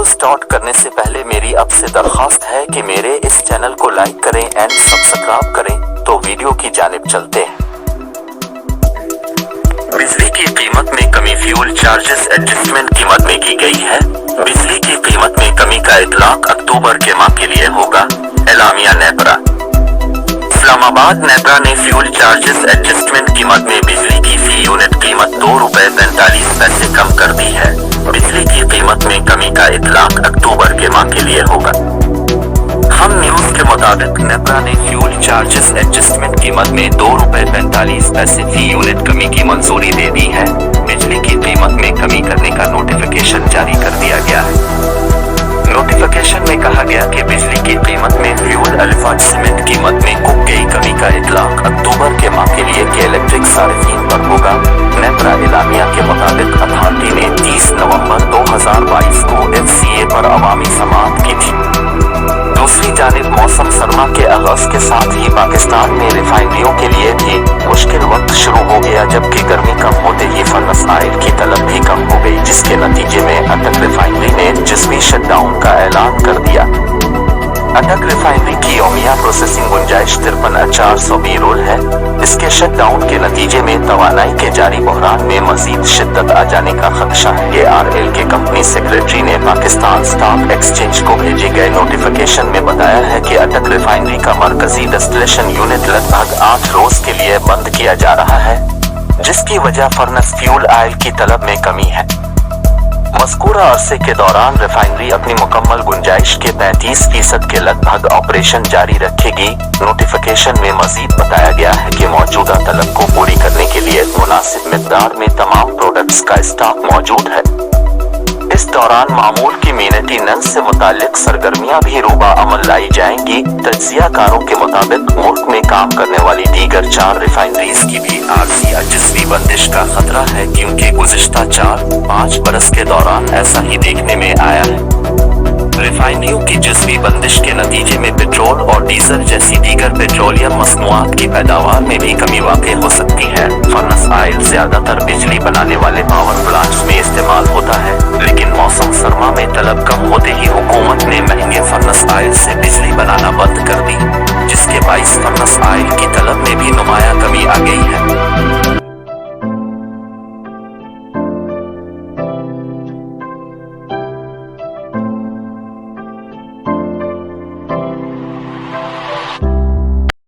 Start करने से पहले मेरी आपसे दरख्वास्त है कि मेरे इस चैनल को लाइक करें एंड सब्सक्राइब करें। तो वीडियो की जानिब चलते हैं। बिजली की कीमत में कमी, फ्यूल चार्जेस एडजस्टमेंट कीमत में की गई है। बिजली की कीमत में कमी का इतलाक अक्टूबर के माह के लिए होगा। एलामिया नेपरा। इस्लामाबाद नेपरा ने फ्यूल चार्जेस एडजस्टमेंट कीमत में बिजली की फी यूनिट कीमत ₹2.45 कम कर दी है। बिजली की कीमत में कमी का इतलाक अक्टूबर के माह के लिए होगा। हम न्यूज के मुताबिक नेपरा ने फ्यूल चार्जेस एडजस्टमेंट कीमत में ₹2.45 फी यूनिट कमी की मंजूरी दे दी है। बिजली की कीमत में कमी करने का नोटिफिकेशन जारी कर दिया गया है। नोटिफिकेशन में कहा गया कि बिजली की कीमत में फ्यूल अल्फाज सीमेंट कीमत में कुछ गई कमी का इतलाक अक्टूबर के माह के लिए के इलेक्ट्रिक सार्फिन पर होगा। नेपरा इलामिया के मुताबिक अथॉरिटी ने 30 नवंबर 2022 को FCA पर अवामी समाअत की थी। दूसरी जानिब मौसम सरमा के आगाज के साथ ही पाकिस्तान में रिफाइनरियों के लिए भी मुश्किल वक्त शुरू हो गया, जबकि गर्मी कम होते ही फर्नेस ऑयल की तलब भी कम हो गई, जिसके नतीजे में अटक रिफाइनरी ने जिस्मी शटडाउन का ऐलान कर दिया। अटक रिफाइनरी की यौमिया प्रोसेसिंग गुंजाइश 53,400 बैरल है। इसके शटडाउन के नतीजे में तवानाई के जारी बहरान में मजीद शिद्दत आ जाने का खदशा है। ARL के कंपनी सेक्रेटरी ने पाकिस्तान स्टॉक एक्सचेंज को भेजे गए नोटिफिकेशन में बताया है कि अटक रिफाइनरी का मरकजी डिस्टिलेशन यूनिट लगभग 8 रोज के लिए बंद किया जा रहा है, जिसकी वजह फर्नेस फ्यूल ऑयल की तलब में कमी है। मज़कूरा अरसे के दौरान रिफाइनरी अपनी मुकम्मल गुंजाइश के 35% के लगभग ऑपरेशन जारी रखेगी। नोटिफिकेशन में मजीद बताया गया है कि मौजूदा तलब को पूरी करने के लिए मुनासिब मिकदार में तमाम प्रोडक्ट्स का स्टॉक मौजूद है। इस दौरान मामूल की मेंटेनेंस से मुताल्लिक सरगर्मियां भी रूबा अमल लाई जाएंगी। तज्जियाकारों के मुताबिक मुल्क में काम करने वाली दीगर 4 रिफाइनरीज की भी आर्जी अजस्वी बंदिश का खतरा है, क्योंकि गुज़िश्ता 4-5 बरस के दौरान ऐसा ही देखने में आया है। रिफाइनरियों की जुज़वी बंदिश के नतीजे में पेट्रोल और डीजल जैसी दीगर पेट्रोलियम मसनूआत की पैदावार में भी कमी वाक़ई हो सकती है। फर्नेस ऑयल ज्यादातर बिजली बनाने वाले पावर प्लांट्स में इस्तेमाल होता है, लेकिन मौसम सरमा में तलब कम होते ही हुकूमत ने महंगे फर्नेस ऑयल से बिजली बनाना बंद कर दी, जिसके बाइस फर्नेस ऑयल की तलब में भी नुमाया कमी आ गई है।